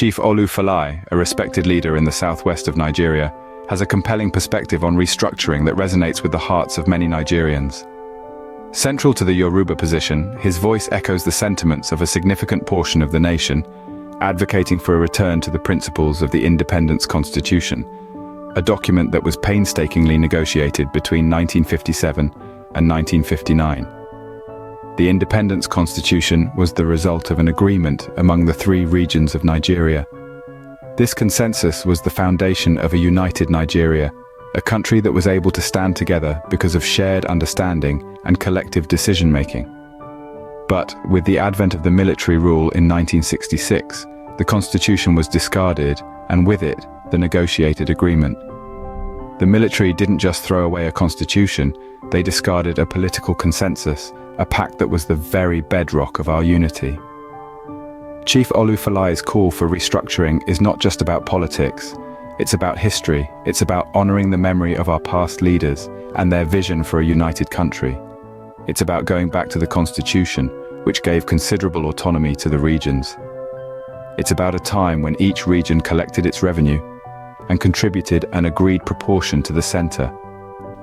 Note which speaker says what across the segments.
Speaker 1: Chief Olu Falae, a respected leader in the southwest of Nigeria, has a compelling perspective on restructuring that resonates with the hearts of many Nigerians. Central to the Yoruba position, his voice echoes the sentiments of a significant portion of the nation, advocating for a return to the principles of the Independence Constitution, a document that was painstakingly negotiated between 1957 and 1959. The Independence Constitution was the result of an agreement among the three regions of Nigeria. This consensus was the foundation of a united Nigeria, a country that was able to stand together because of shared understanding and collective decision-making. But with the advent of the military rule in 1966, the constitution was discarded, and with it, the negotiated agreement. The military didn't just throw away a constitution, they discarded a political consensus, a pact that was the very bedrock of our unity. Chief Olu Falae's call for restructuring is not just about politics. It's about history. It's about honoring the memory of our past leaders and their vision for a united country. It's about going back to the constitution, which gave considerable autonomy to the regions. It's about a time when each region collected its revenue and contributed an agreed proportion to the center,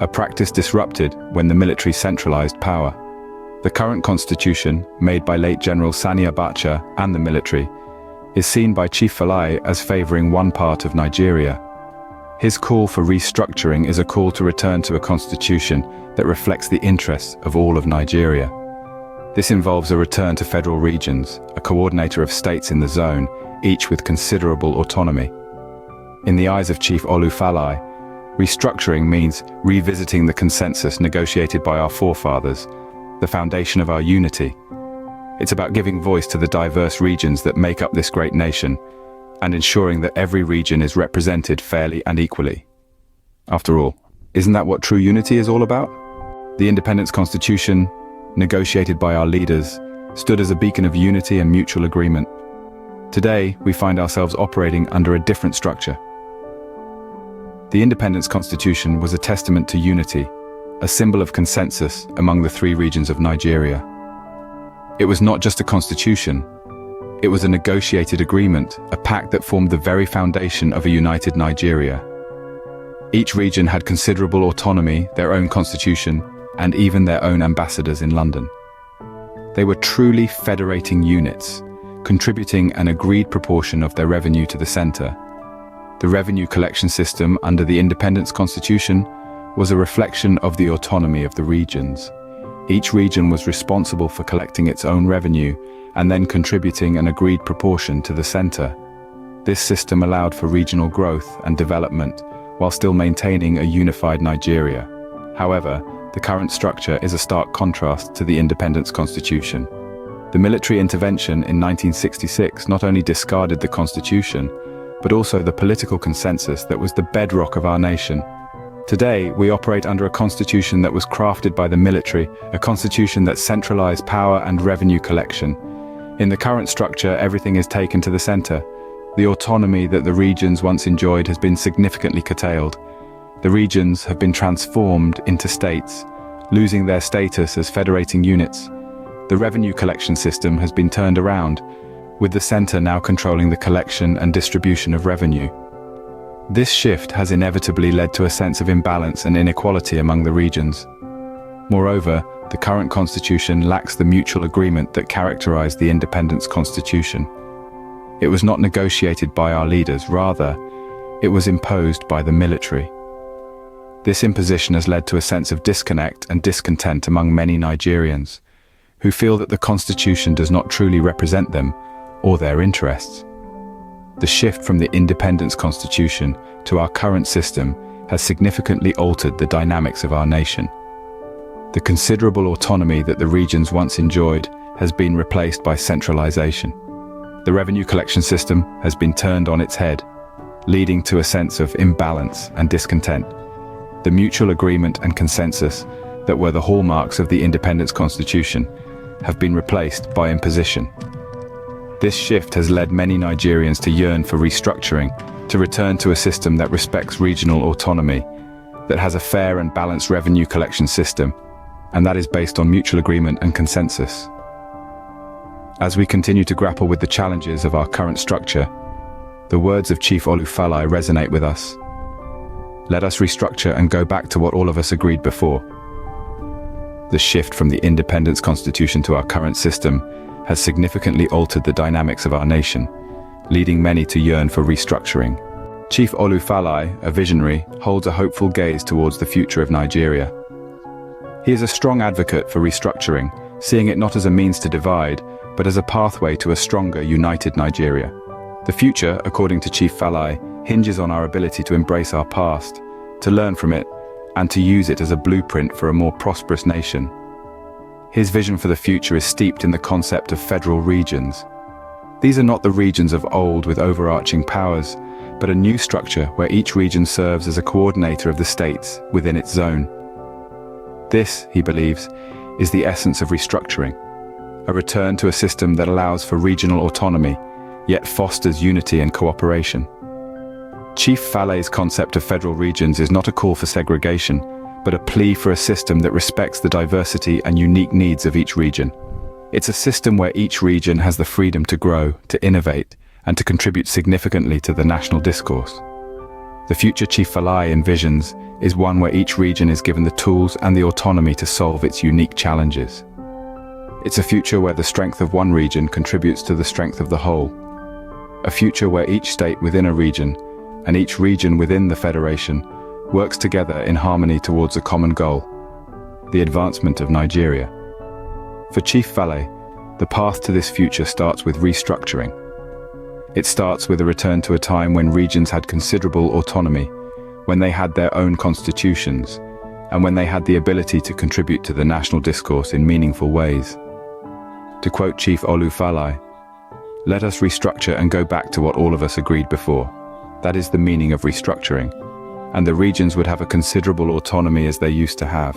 Speaker 1: a practice disrupted when the military centralized power. The current constitution, made by late General Sani Abacha and the military, is seen by Chief Falae as favoring one part of Nigeria. His call for restructuring is a call to return to a constitution that reflects the interests of all of Nigeria. This involves a return to federal regions, a coordinator of states in the zone, each with considerable autonomy. In the eyes of Chief Olu Falae, restructuring means revisiting the consensus negotiated by our forefathers, the foundation of our unity. It's about giving voice to the diverse regions that make up this great nation, and ensuring that every region is represented fairly and equally. After all, isn't that what true unity is all about? The Independence Constitution, negotiated by our leaders, stood as a beacon of unity and mutual agreement. Today, we find ourselves operating under a different structure. The Independence Constitution was a testament to unity, a symbol of consensus among the three regions of Nigeria. It was not just a constitution, it was a negotiated agreement, a pact that formed the very foundation of a united Nigeria. Each region had considerable autonomy, their own constitution, and even their own ambassadors in London. They were truly federating units, contributing an agreed proportion of their revenue to the center. The revenue collection system under the Independence Constitution was a reflection of the autonomy of the regions. Each region was responsible for collecting its own revenue and then contributing an agreed proportion to the center. This system allowed for regional growth and development while still maintaining a unified Nigeria. However, the current structure is a stark contrast to the Independence Constitution. The military intervention in 1966 not only discarded the constitution, but also the political consensus that was the bedrock of our nation. Today, we operate under a constitution that was crafted by the military, a constitution that centralized power and revenue collection. In the current structure, everything is taken to the center. The autonomy that the regions once enjoyed has been significantly curtailed. The regions have been transformed into states, losing their status as federating units. The revenue collection system has been turned around, with the center now controlling the collection and distribution of revenue. This shift has inevitably led to a sense of imbalance and inequality among the regions. Moreover, the current constitution lacks the mutual agreement that characterized the Independence Constitution. It was not negotiated by our leaders, rather, it was imposed by the military. This imposition has led to a sense of disconnect and discontent among many Nigerians, who feel that the constitution does not truly represent them or their interests. The shift from the Independence Constitution to our current system has significantly altered the dynamics of our nation. The considerable autonomy that the regions once enjoyed has been replaced by centralization. The revenue collection system has been turned on its head, leading to a sense of imbalance and discontent. The mutual agreement and consensus that were the hallmarks of the Independence Constitution have been replaced by imposition. This shift has led many Nigerians to yearn for restructuring, to return to a system that respects regional autonomy, that has a fair and balanced revenue collection system, and that is based on mutual agreement and consensus. As we continue to grapple with the challenges of our current structure, the words of Chief Olu Falae resonate with us. Let us restructure and go back to what all of us agreed before. The shift from the independence constitution to our current system has significantly altered the dynamics of our nation, leading many to yearn for restructuring. Chief Olu Falae, a visionary, holds a hopeful gaze towards the future of Nigeria. He is a strong advocate for restructuring, seeing it not as a means to divide, but as a pathway to a stronger, united Nigeria. The future, according to Chief Falae, hinges on our ability to embrace our past, to learn from it, and to use it as a blueprint for a more prosperous nation. His vision for the future is steeped in the concept of federal regions. These are not the regions of old with overarching powers, but a new structure where each region serves as a coordinator of the states within its zone. This, he believes, is the essence of restructuring, a return to a system that allows for regional autonomy, yet fosters unity and cooperation. Chief Falae's concept of federal regions is not a call for segregation, but a plea for a system that respects the diversity and unique needs of each region. It's a system where each region has the freedom to grow, to innovate, and to contribute significantly to the national discourse. The future Chief Falae envisions is one where each region is given the tools and the autonomy to solve its unique challenges. It's a future where the strength of one region contributes to the strength of the whole. A future where each state within a region and each region within the federation works together in harmony towards a common goal, the advancement of Nigeria. For Chief Falae, the path to this future starts with restructuring. It starts with a return to a time when regions had considerable autonomy, when they had their own constitutions, and when they had the ability to contribute to the national discourse in meaningful ways. To quote Chief Olu Falae, "Let us restructure and go back to what all of us agreed before." That is the meaning of restructuring, and the regions would have a considerable autonomy as they used to have.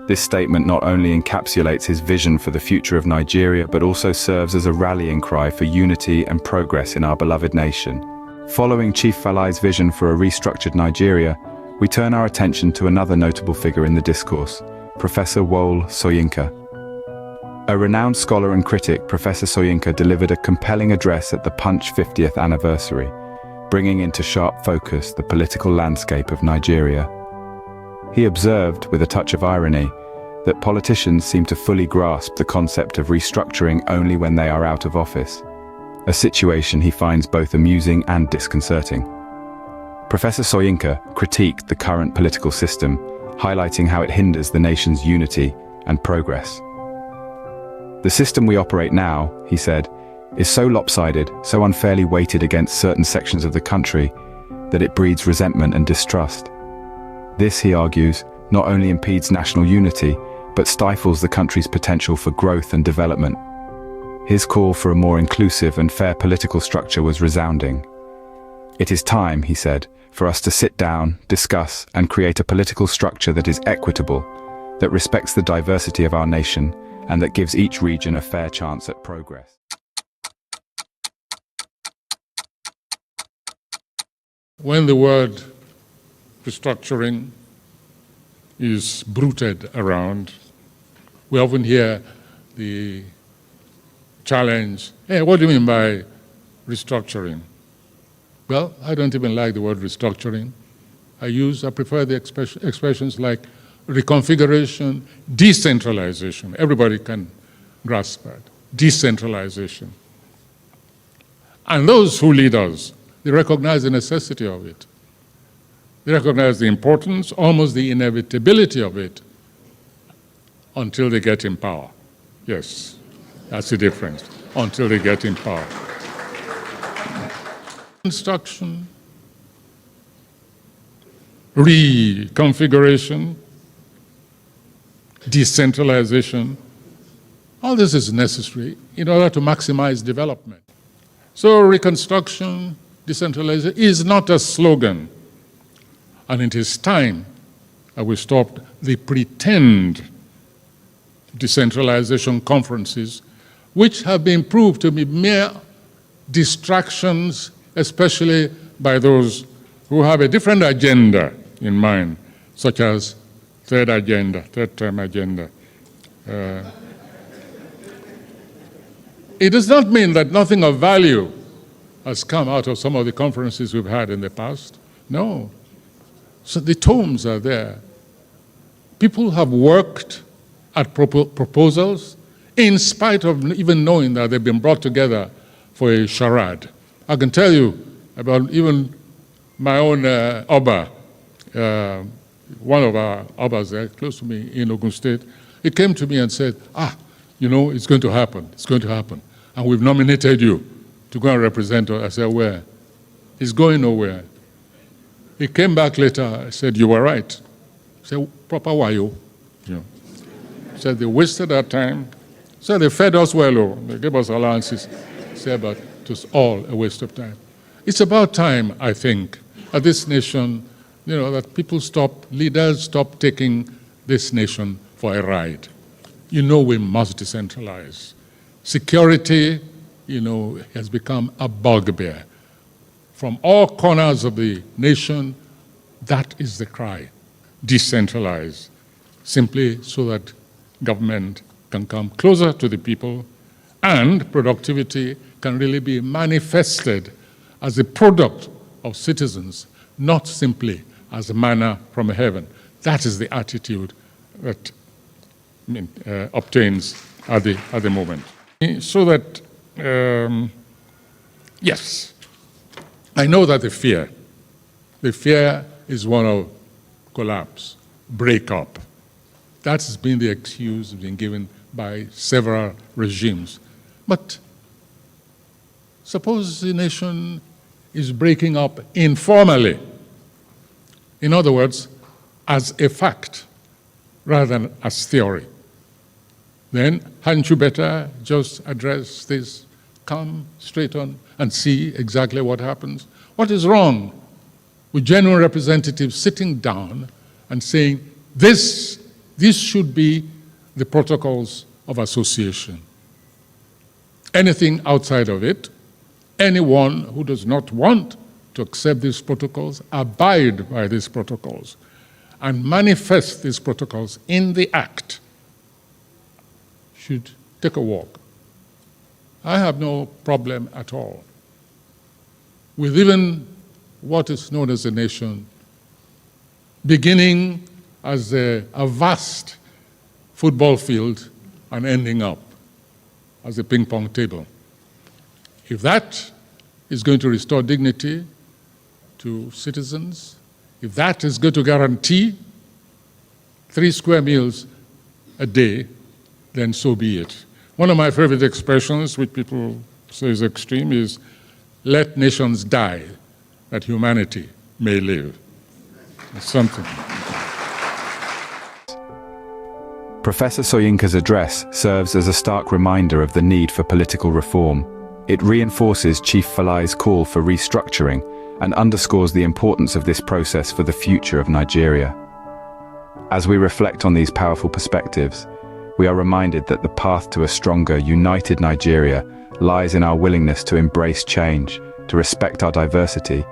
Speaker 1: This statement not only encapsulates his vision for the future of Nigeria, but also serves as a rallying cry for unity and progress in our beloved nation. Following Chief Falae's vision for a restructured Nigeria, we turn our attention to another notable figure in the discourse, Professor Wole Soyinka. A renowned scholar and critic, Professor Soyinka delivered a compelling address at the Punch 50th anniversary, bringing into sharp focus the political landscape of Nigeria. He observed, with a touch of irony, that politicians seem to fully grasp the concept of restructuring only when they are out of office, a situation he finds both amusing and disconcerting. Professor Soyinka critiqued the current political system, highlighting how it hinders the nation's unity and progress. "The system we operate now," he said, "is so lopsided, so unfairly weighted against certain sections of the country, that it breeds resentment and distrust. This," he argues, "not only impedes national unity, but stifles the country's potential for growth and development." His call for a more inclusive and fair political structure was resounding. "It is time," he said, "for us to sit down, discuss, and create a political structure that is equitable, that respects the diversity of our nation, and that gives each region a fair chance at progress."
Speaker 2: When the word restructuring is bruited around, we often hear the challenge, "Hey, what do you mean by restructuring?" Well, I don't even like the word restructuring. I prefer the expressions like reconfiguration, decentralization. Everybody can grasp that. Decentralization. And those who lead us, they recognize the necessity of it. They recognize the importance, almost the inevitability of it, until they get in power. Yes, that's the difference. Until they get in power. Construction, reconfiguration, decentralization, all this is necessary in order to maximize development. So reconstruction, decentralization is not a slogan. And it is time that we stopped the pretend decentralization conferences, which have been proved to be mere distractions, especially by those who have a different agenda in mind, such as third term agenda, It does not mean that nothing of value has come out of some of the conferences we've had in the past. No. So the tomes are there. People have worked at proposals in spite of even knowing that they've been brought together for a charade. I can tell you about even my own Oba, one of our Obas there, close to me in Ogun State. He came to me and said, it's going to happen, it's going to happen. And we've nominated you to go and represent us. I said, where? He's going nowhere. He came back later, I said, you were right. I said, proper wayo. He said, they wasted our time. He said, they fed us well, they gave us allowances. He said, but it was all a waste of time. It's about time, I think, that this nation, that leaders stop taking this nation for a ride. We must decentralize. Security, has become a bugbear. From all corners of the nation, that is the cry. Decentralize, simply so that government can come closer to the people and productivity can really be manifested as a product of citizens, not simply as a manna from heaven. That is the attitude that obtains at the moment. So that, yes, I know that the fear is one of collapse, breakup. That has been the excuse being given by several regimes. But suppose the nation is breaking up informally. In other words, as a fact, rather than as theory. Then hadn't you better just address this, come straight on and see exactly what happens? What is wrong with genuine representatives sitting down and saying, this should be the protocols of association. Anything outside of it, anyone who does not want to accept these protocols, abide by these protocols, and manifest these protocols in the act, should take a walk. I have no problem at all with even what is known as a nation, beginning as a vast football field and ending up as a ping-pong table. If that is going to restore dignity to citizens, if that is going to guarantee 3 square meals a day, then so be it. One of my favorite expressions, which people say is extreme, is, let nations die, that humanity may live. It's something.
Speaker 1: Professor Soyinka's address serves as a stark reminder of the need for political reform. It reinforces Chief Falae's call for restructuring and underscores the importance of this process for the future of Nigeria. As we reflect on these powerful perspectives, we are reminded that the path to a stronger, united Nigeria lies in our willingness to embrace change, to respect our diversity,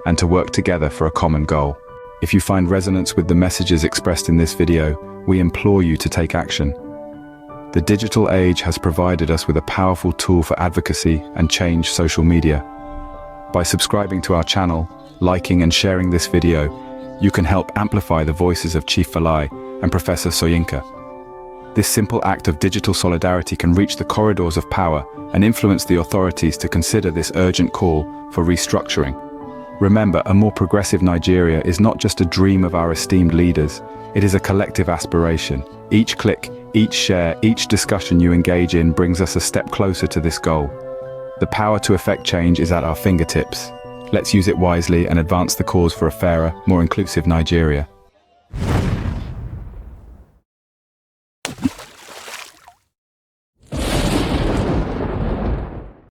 Speaker 1: and to work together for a common goal. If you find resonance with the messages expressed in this video, we implore you to take action. The digital age has provided us with a powerful tool for advocacy and change: social media. By subscribing to our channel, liking and sharing this video, you can help amplify the voices of Chief Falae and Professor Soyinka. This simple act of digital solidarity can reach the corridors of power and influence the authorities to consider this urgent call for restructuring. Remember, a more progressive Nigeria is not just a dream of our esteemed leaders, it is a collective aspiration. Each click, each share, each discussion you engage in brings us a step closer to this goal. The power to effect change is at our fingertips. Let's use it wisely and advance the cause for a fairer, more inclusive Nigeria.